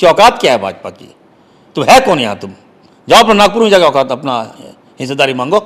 इसकी औकात क्या है भाजपा की? तुम है कौन यहाँ? तुम जाओ अपना नागपुर में जाकर औकात अपना हिस्सेदारी मांगो।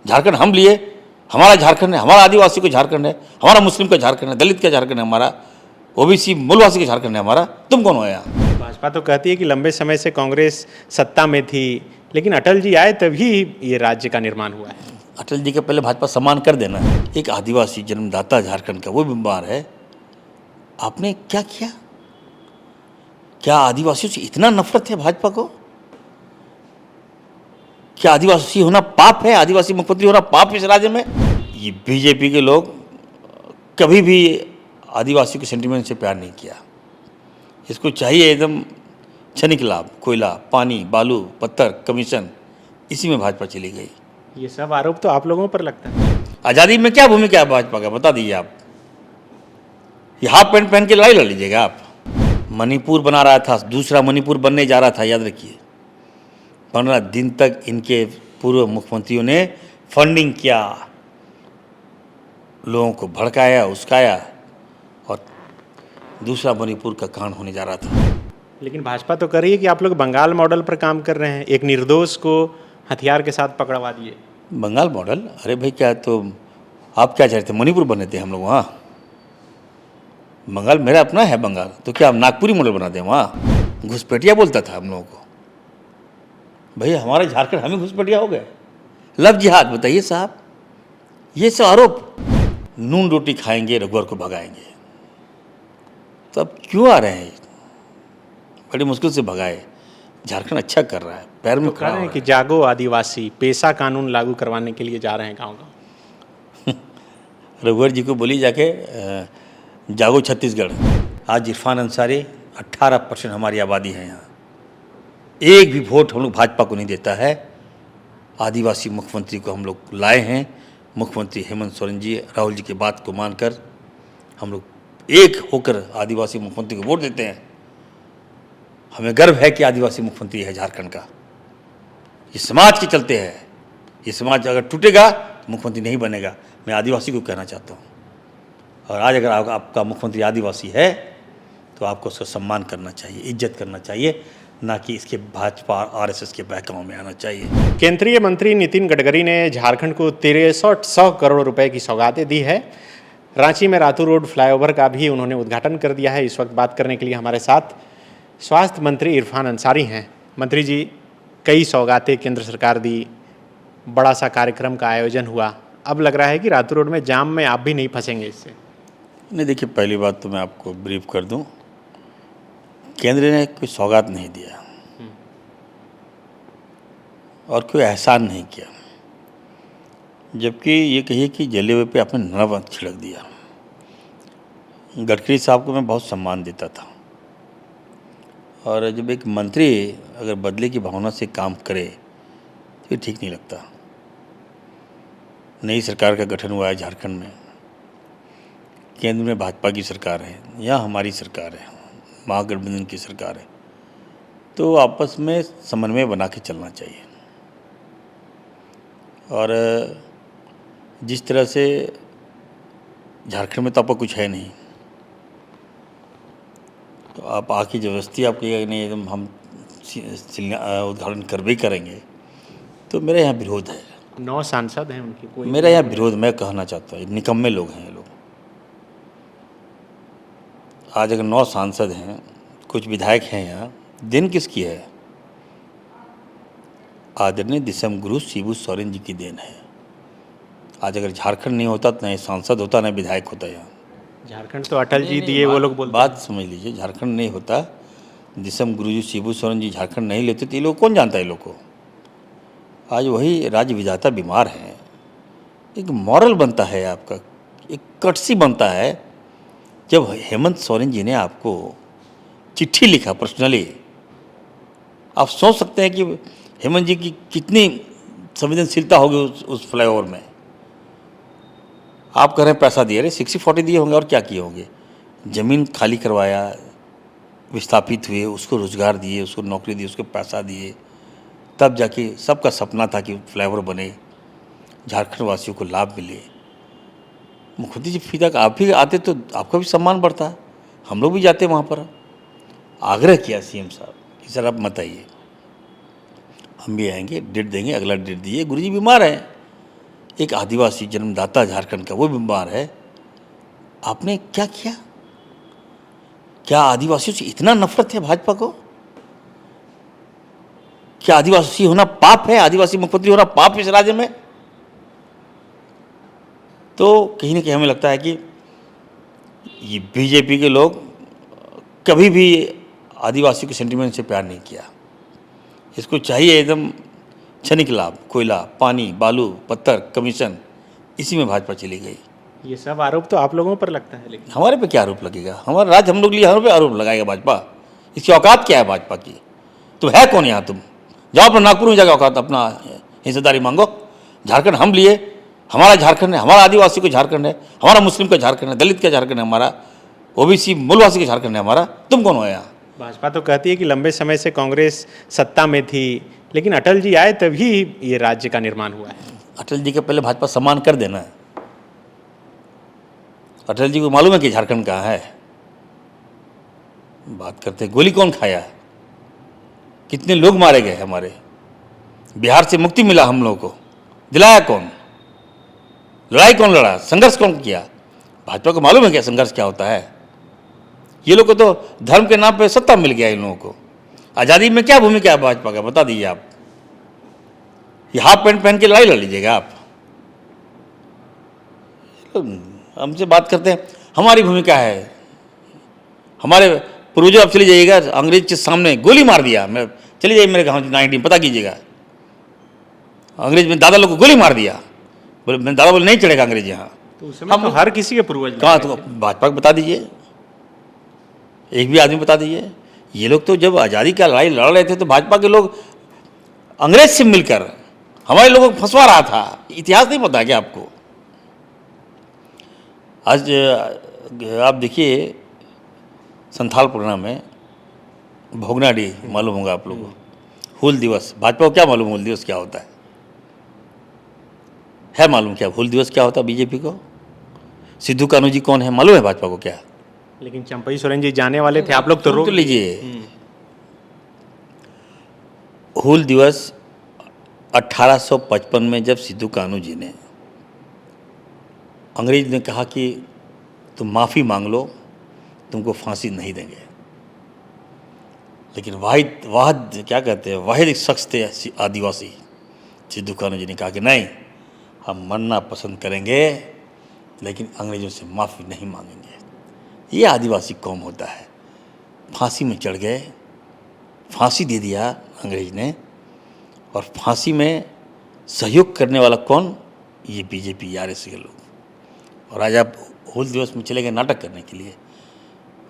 झारखंड हम लिए, हमारा झारखंड है, हमारा आदिवासी का झारखंड है, हमारा मुस्लिम का झारखंड है, दलित का झारखंड है, हमारा ओबीसी मूलवासी का झारखंड है हमारा। तुम कौन हो यहाँ? भाजपा तो कहती है कि लंबे समय से कांग्रेस सत्ता में थी, लेकिन अटल जी आए तभी ये राज्य का निर्माण हुआ है। अटल जी का पहले भाजपा सम्मान कर देना। एक आदिवासी जन्मदाता झारखंड का वो बीमार है, आपने क्या किया? क्या आदिवासियों से इतना नफरत है भाजपा को? क्या आदिवासी होना पाप है? आदिवासी मुख्यमंत्री होना पाप इस राज्य में? ये बीजेपी के लोग कभी भी आदिवासी के सेंटिमेंट से प्यार नहीं किया। इसको चाहिए एकदम क्षणिक लाभ, कोयला, पानी, बालू, पत्थर, कमीशन, इसी में भाजपा चली गई। ये सब आरोप तो आप लोगों पर लगता है। आज़ादी में क्या भूमिका है भाजपा का, बता दीजिए आप। ये हाफ पैंट पहन के लड़ाई लड़ लीजिएगा आप। मणिपुर बना रहा था, दूसरा मणिपुर बनने जा रहा था, याद रखिए। 15 दिन तक इनके पूर्व मुख्यमंत्रियों ने फंडिंग किया, लोगों को भड़काया, उस्काया, और दूसरा मणिपुर का कांड होने जा रहा था। लेकिन भाजपा तो कर रही है कि आप लोग बंगाल मॉडल पर काम कर रहे हैं, एक निर्दोष को हथियार के साथ पकड़वा दिए। बंगाल मॉडल? अरे भाई, क्या तो आप क्या चाहते थे? मणिपुर बने थे हम लोग वहाँ? बंगाल मेरा अपना है बंगाल, तो क्या हम नागपुरी मॉडल बना दें वहाँ? घुसपैठिया बोलता था हम लोगों को। भैया हमारा झारखंड हम ही घुसपैठिया हो गए? लव जिहाद, बताइए साहब। ये सब आरोप। नून रोटी खाएंगे, रघुवर को भगाएंगे, तो अब क्यों आ रहे हैं? बड़ी मुश्किल से भगाए। झारखंड अच्छा कर रहा है, पैर में तो कह रहे हैं कि जागो आदिवासी, पेशा कानून लागू करवाने के लिए जा रहे हैं गाँव-गाँव। रघुवर जी को बोली जाके जागो छत्तीसगढ़। आज इरफान अंसारी 18% हमारी आबादी है यहाँ। एक भी वोट हम लोग भाजपा को नहीं देता है। आदिवासी मुख्यमंत्री को हम लोग लाए हैं। मुख्यमंत्री हेमंत सोरेन जी, राहुल जी की बात को मानकर हम लोग एक होकर आदिवासी मुख्यमंत्री को वोट देते हैं। हमें गर्व है कि आदिवासी मुख्यमंत्री है झारखंड का। ये समाज के चलते है। ये समाज अगर टूटेगा तो मुख्यमंत्री नहीं बनेगा। मैं आदिवासी को कहना चाहता हूँ। और आज अगर आपका मुख्यमंत्री आदिवासी है तो आपको उसका सम्मान करना चाहिए, इज्जत करना चाहिए, ना कि इसके भाजपा आरएसएस के बहकावे में आना चाहिए। केंद्रीय मंत्री नितिन गडकरी ने झारखंड को 6300 करोड़ रुपए की सौगातें दी है। रांची में रातू रोड फ्लाईओवर का भी उन्होंने उद्घाटन कर दिया है। इस वक्त बात करने के लिए हमारे साथ स्वास्थ्य मंत्री इरफान अंसारी हैं। मंत्री जी, कई सौगातें केंद्र सरकार दी, बड़ा सा कार्यक्रम का आयोजन हुआ, अब लग रहा है कि रातू रोड में जाम में आप भी नहीं फंसेंगे इससे? नहीं, देखिए, पहली बात तो मैं आपको ब्रीफ कर दूं, केंद्र ने कोई सौगात नहीं दिया और कोई एहसान नहीं किया, जबकि ये कहिए कि जले हुए पे आपने नमक छिड़क दिया। गडकरी साहब को मैं बहुत सम्मान देता था, और जब एक मंत्री अगर बदले की भावना से काम करे तो ये ठीक नहीं लगता। नई सरकार का गठन हुआ है झारखंड में, केंद्र में भाजपा की सरकार है, यहाँ हमारी सरकार है, महागठबंधन की सरकार है, तो आपस में समन्वय बना के चलना चाहिए। और जिस तरह से झारखंड में तो आपका कुछ है नहीं, तो आप आके जबरदस्ती आप कहिएगा नहीं एकदम हम उद्घाटन करवे करेंगे, तो मेरे यहाँ विरोध है। 9 सांसद हैं उनकी, कोई मेरा यहाँ विरोध मैं कहना चाहता हूँ, निकम्मे लोग हैं ये लोग। आज अगर 9 सांसद हैं, कुछ विधायक हैं यहाँ, देन किसकी है? आदरणीय दिसम गुरु शिबू सोरेन जी की देन है। आज अगर झारखंड नहीं होता तो नहीं सांसद होता, नहीं विधायक होता यहाँ। झारखंड तो अटल जी दिए, वो लोग बोलते बात समझ लीजिए, झारखंड नहीं होता, दिसम गुरु जी शिबू सोरेन जी झारखंड नहीं लेते तो ये लोग कौन जानता है ये लोग को? आज वही राज्य विधाता बीमार हैं। एक मॉरल बनता है आपका, एक कटसी बनता है। जब हेमंत सोरेन जी ने आपको चिट्ठी लिखा पर्सनली, आप सोच सकते हैं कि हेमंत जी की कितनी संवेदनशीलता होगी उस फ्लाईओवर में। आप कह रहे हैं पैसा दिए, अरे 60-40 दिए होंगे और क्या किए होंगे? ज़मीन खाली करवाया, विस्थापित हुए, उसको रोज़गार दिए, उसको नौकरी दी, उसको पैसा दिए, तब जाके सबका सपना था कि फ्लाईओवर बने, झारखंड वासियों को लाभ मिले। मुख्यमंत्री जी फीता आप भी आते तो आपका भी सम्मान बढ़ता, हम लोग भी जाते वहाँ पर। आग्रह किया सीएम साहब कि सर आप मत आइए, हम भी आएंगे, डेट देंगे, अगला डेट दिए। गुरुजी बीमार हैं, एक आदिवासी जन्मदाता झारखंड का, वो बीमार है। आपने क्या किया? क्या आदिवासियों से इतना नफरत है भाजपा को? क्या आदिवासी होना पाप है? आदिवासी मुख्यमंत्री होना पाप है इस राज्य में? तो कहीं ना कहीं हमें लगता है कि ये बीजेपी के लोग कभी भी आदिवासी के सेंटिमेंट से प्यार नहीं किया। इसको चाहिए एकदम क्षणिक लाभ, कोयला, पानी, बालू, पत्थर, कमीशन, इसी में भाजपा चली गई। ये सब आरोप तो आप लोगों पर लगता है, लेकिन हमारे पे क्या आरोप लगेगा? हमारा राज्य हम लोग लिए, हमारे पे आरोप लगाएगा भाजपा? इसकी औकात क्या है भाजपा की? तुम है कौन यहाँ? तुम जाओ अपना नागपुर में जाकर औकात अपना हिस्सेदारी मांगो। झारखंड हम लिए, हमारा झारखंड है, हमारा आदिवासी को झारखंड है, हमारा मुस्लिम का झारखंड है, दलित का झारखंड है, हमारा ओबीसी मूलवासी का झारखंड है हमारा। तुम कौन हो यहाँ? भाजपा तो कहती है कि लंबे समय से कांग्रेस सत्ता में थी, लेकिन अटल जी आए तभी ये राज्य का निर्माण हुआ है। अटल जी के पहले भाजपा सम्मान कर देना। अटल जी को मालूम है कि झारखंड कहाँ है? बात करते हैं, गोली कौन खाया, कितने लोग मारे गए हमारे, बिहार से मुक्ति मिला हम लोगों को, दिलाया कौन, लड़ाई कौन लड़ा, संघर्ष कौन किया? भाजपा को मालूम है क्या संघर्ष क्या होता है? ये लोग को तो धर्म के नाम पे सत्ता मिल गया इन लोगों को। आज़ादी में क्या भूमिका है भाजपा का, बता दीजिए आप। ये हाफ पैंट पहन के लड़ाई लड़ लीजिएगा आप? हमसे बात करते हैं, हमारी भूमिका है, हमारे पूर्वजों, आप चले जाइएगा अंग्रेज के सामने गोली मार दिया, मैं चले जाइए मेरे गाँव 19 पता कीजिएगा, अंग्रेज में दादा लोग को गोली मार दिया। बोले मैं दादा बोले नहीं चढ़ेगा अंग्रेज यहाँ। तो उस समय तो हर किसी के पूर्वज कहाँ? तो भाजपा को बता दीजिए, एक भी आदमी बता दीजिए। ये लोग तो जब आज़ादी का लड़ाई लड़ रहे थे तो भाजपा के लोग अंग्रेज से मिलकर हमारे लोगों को फंसवा रहा था। इतिहास नहीं पता क्या आपको? आज आप देखिए संथाल प्रोग्राम में भोगनाडी मालूम होगा आप लोगों को, हूल दिवस। भाजपा को क्या मालूम हूल दिवस क्या होता है मालूम क्या हूल दिवस क्या होता है बीजेपी को? सिद्धू कान्हू जी कौन है मालूम है भाजपा को क्या? लेकिन चंपई सोरेन जी जाने वाले थे, आप लोग तो रोक लीजिए। हूल दिवस 1855 में जब सिद्धू कान्हू जी ने, अंग्रेज ने कहा कि तुम माफ़ी मांग लो, तुमको फांसी नहीं देंगे, लेकिन वाहिद क्या कहते हैं, वाहिद एक शख्स थे आदिवासी, सिद्धू कान्हू जी ने कहा कि नहीं, हम मरना पसंद करेंगे लेकिन अंग्रेज़ों से माफ़ी नहीं मांगेंगे। ये आदिवासी कौम होता है। फांसी में चढ़ गए, फांसी दे दिया अंग्रेज ने, और फांसी में सहयोग करने वाला कौन? ये बीजेपी आरएसएस के लोग। और आज आप हूल दिवस में चले गए नाटक करने के लिए।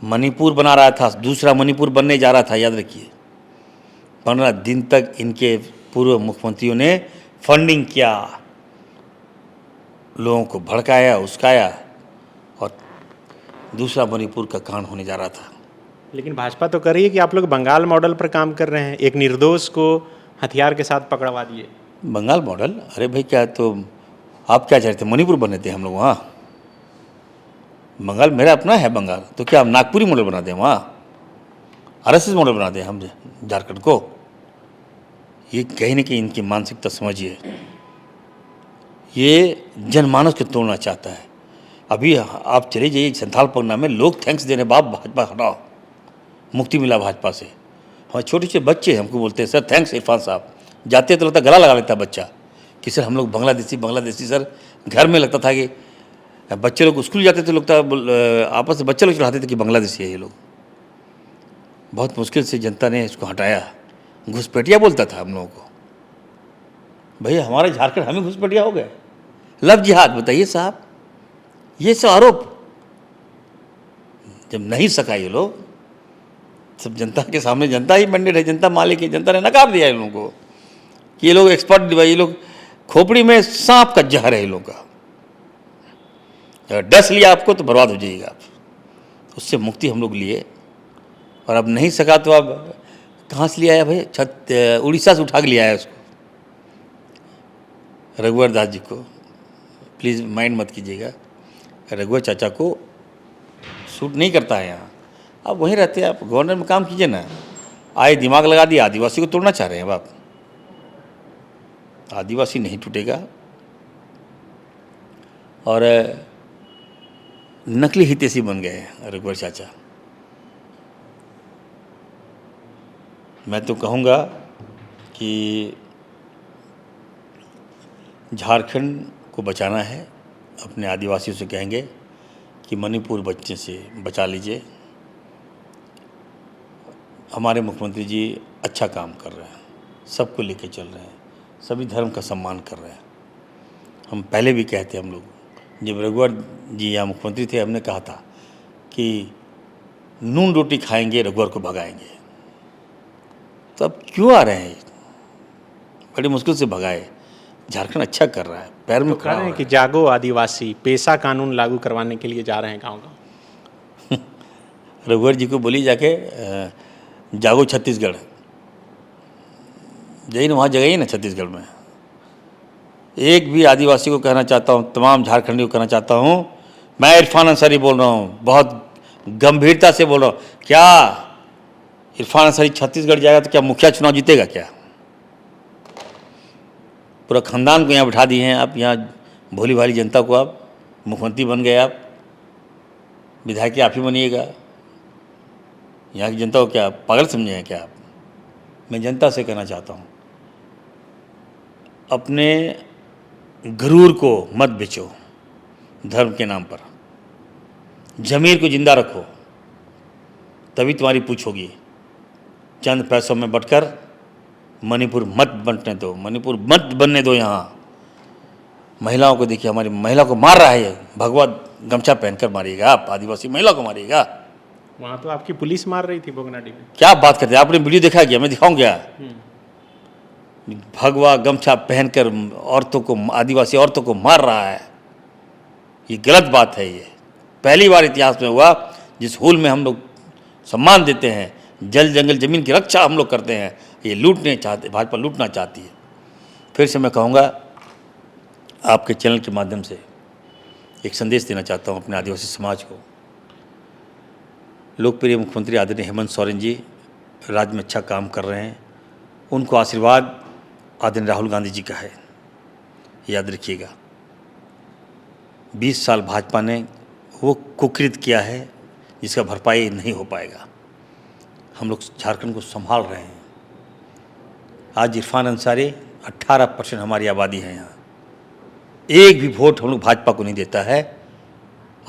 मणिपुर बना रहा था, दूसरा मणिपुर बनने जा रहा था, याद रखिए। 15 दिन तक इनके पूर्व मुख्यमंत्रियों ने फंडिंग किया, लोगों को भड़काया, उस्काया, और दूसरा मणिपुर का कांड होने जा रहा था। लेकिन भाजपा तो कर रही है कि आप लोग बंगाल मॉडल पर काम कर रहे हैं, एक निर्दोष को हथियार के साथ पकड़वा दिए। बंगाल मॉडल? अरे भाई, क्या तो आप क्या चाहते थे मणिपुर बने थे हम लोग वहाँ? बंगाल मेरा अपना है बंगाल, तो क्या हम नागपुरी मॉडल बना दें वहाँ? आरएसएस मॉडल बना दें हम झारखंड को? ये कहीं ना कहीं इनकी मानसिकता समझिए, ये जनमानस को तोड़ना चाहता है। अभी आप चले जाइए संथाल पगना में, लोग थैंक्स देने, बाप भाजपा हटाओ, मुक्ति मिला भाजपा से। हमारे छोटे छोटे बच्चे हमको बोलते हैं सर थैंक्स इरफान साहब। जाते तो लगता गला लगा लेता बच्चा कि सर हम लोग बांग्लादेशी सर। घर में लगता था कि बच्चे लोग स्कूल जाते थे, लगता आपस में बच्चे लोग चढ़ाते थे कि बांग्लादेशी है ये लोग। बहुत मुश्किल से जनता ने इसको हटाया। घुसपैठिया बोलता था हम लोगों को। भैया हमारे झारखंड हम ही घुसपैठिया हो गए? लव जिहाद, बताइए साहब, ये सब आरोप जब नहीं सका ये लोग, सब जनता के सामने, जनता ही मैंडेट है, जनता मालिक है, जनता ने नकार दिया इन लोगों को कि ये लोग एक्सपर्ट, ये लोग खोपड़ी में सांप का जहर है इन लोगों का। अगर डस लिया आपको तो बर्बाद हो जाइएगा आप। उससे मुक्ति हम लोग लिए, और अब नहीं सका तो अब कहाँ से लिया है भाई? उड़ीसा से उठा के लिया है उसको, रघुवर दास जी को। प्लीज़ माइंड मत कीजिएगा, रघुवर चाचा को सूट नहीं करता है यहाँ। आप वहीं रहते हैं, आप गवर्नर में काम कीजिए ना। आए दिमाग लगा दिया, आदिवासी को तोड़ना चाह रहे हैं आप। आदिवासी नहीं टूटेगा। और नकली हितैषी बन गए हैं रघुवर चाचा। मैं तो कहूँगा कि झारखंड को बचाना है, अपने आदिवासियों से कहेंगे कि मणिपुर बच्चे से बचा लीजिए। हमारे मुख्यमंत्री जी अच्छा काम कर रहे हैं, सबको लेके चल रहे हैं, सभी धर्म का सम्मान कर रहे हैं। हम पहले भी कहते हम लोग, जब रघुवर जी यहाँ मुख्यमंत्री थे, हमने कहा था कि नून रोटी खाएंगे, रघुवर को भगाएंगे। तो अब क्यों आ रहे हैं? बड़ी मुश्किल से भगाए। झारखंड अच्छा कर रहा है, पैर में तो कह रहे हैं कि जागो आदिवासी पेशा कानून लागू करवाने के लिए जा रहे हैं गाँव-गाँव। रघुवर जी को बोली जाके जागो छत्तीसगढ़, यही ना, वहाँ जगह ही ना छत्तीसगढ़ में। एक भी आदिवासी को कहना चाहता हूँ, तमाम झारखंडी को कहना चाहता हूँ, मैं इरफान अंसारी बोल रहा हूँ, बहुत गंभीरता से बोल रहा हूँ। क्या इरफान अंसारी छत्तीसगढ़ जाएगा तो क्या मुखिया चुनाव जीतेगा? क्या पूरा खानदान को यहाँ बिठा दिए हैं आप, यहाँ भोली भाली जनता को आप मुख्यमंत्री बन गए, आप विधायक आप ही बनिएगा। यहाँ की जनता को क्या पागल समझे हैं क्या आप? मैं जनता से कहना चाहता हूँ, अपने गरूर को मत बेचो धर्म के नाम पर। ज़मीर को जिंदा रखो, तभी तुम्हारी पूछ होगी। चंद पैसों में बटकर मणिपुर मत बंटने दो, मणिपुर मत बनने दो। यहाँ महिलाओं को देखिए, हमारी महिला को मार रहा है, भगवा गमछा पहनकर मारिएगा आप, आदिवासी महिला को मारिएगा। वहाँ तो आपकी पुलिस मार रही थी बोगनाडी में। क्या बात करते हैं? आपने वीडियो देखा क्या? मैं दिखाऊं क्या? भगवा गमछा पहनकर औरतों को, आदिवासी औरतों को मार रहा है। ये गलत बात है। ये पहली बार इतिहास में हुआ। जिस हुल में हम लोग सम्मान देते हैं, जल जंगल जमीन की रक्षा हम लोग करते हैं, ये लूटने चाहते, भाजपा लूटना चाहती है। फिर से मैं कहूँगा, आपके चैनल के माध्यम से एक संदेश देना चाहता हूँ अपने आदिवासी समाज को। लोकप्रिय मुख्यमंत्री आदरणीय हेमंत सोरेन जी राज्य में अच्छा काम कर रहे हैं, उनको आशीर्वाद आदरणीय राहुल गांधी जी का है, याद रखिएगा। 20 साल भाजपा ने वो कुकृत किया है जिसका भरपाई नहीं हो पाएगा। हम लोग झारखंड को संभाल रहे हैं। आज इरफान अंसारी 18% हमारी आबादी है यहाँ। एक भी वोट हम लोग भाजपा को नहीं देता है।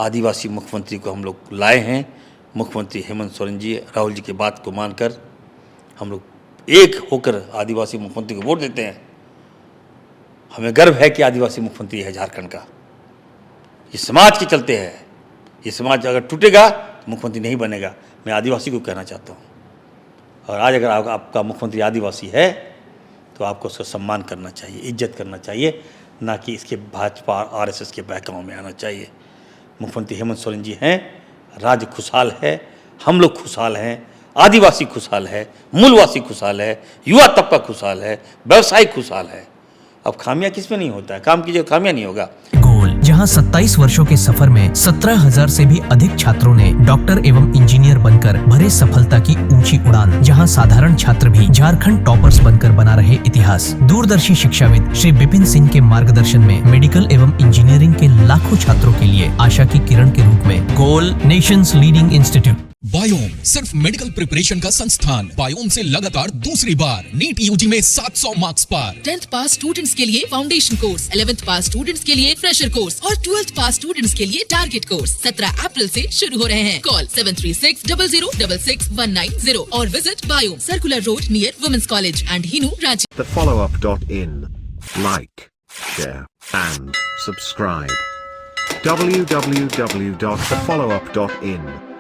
आदिवासी मुख्यमंत्री को हम लोग लाए हैं। मुख्यमंत्री हेमंत सोरेन जी, राहुल जी की बात को मानकर हम लोग एक होकर आदिवासी मुख्यमंत्री को वोट देते हैं। हमें गर्व है कि आदिवासी मुख्यमंत्री है झारखंड का। ये समाज के चलते है। ये समाज अगर टूटेगा तो मुख्यमंत्री नहीं बनेगा। मैं आदिवासी को कहना चाहता हूँ। और आज अगर आपका मुख्यमंत्री आदिवासी है तो आपको उसका सम्मान करना चाहिए, इज्जत करना चाहिए, ना कि इसके भाजपा आरएसएस के बहकावे में आना चाहिए। मुख्यमंत्री हेमंत सोरेन जी हैं, राज्य खुशहाल है, हम लोग खुशहाल हैं, आदिवासी खुशहाल है, मूलवासी खुशहाल है, युवा तबका खुशहाल है, व्यवसाय खुशहाल है। अब खामियां किस में नहीं होता है? काम कीजिए, खामियां नहीं होगा। गोल, जहां 27 वर्षों के सफर में 17,000 से भी अधिक छात्रों ने डॉक्टर एवं इंजीनियर बनकर भरे सफलता की ऊंची उड़ान। जहां साधारण छात्र भी झारखंड टॉपर्स बनकर बना रहे इतिहास। दूरदर्शी शिक्षाविद श्री विपिन सिंह के मार्गदर्शन में मेडिकल एवं इंजीनियरिंग के लाखों छात्रों के लिए आशा की किरण के रूप में गोल, नेशंस लीडिंग इंस्टीट्यूट। बायोम सिर्फ मेडिकल प्रिपरेशन का संस्थान। बायोम से लगातार दूसरी बार नीट यूजी में 700 मार्क्स पार। 10th पास स्टूडेंट्स के लिए फाउंडेशन कोर्स, 11th पास स्टूडेंट्स के लिए फ्रेशर कोर्स और 12th पास स्टूडेंट्स के लिए टारगेट कोर्स 17 अप्रैल से शुरू हो रहे हैं। कॉल 7360066190 और visit biome, circular road near women's college and Hinoo, Ranchi. thefollowup.in. Like, share and subscribe. www.thefollowup.in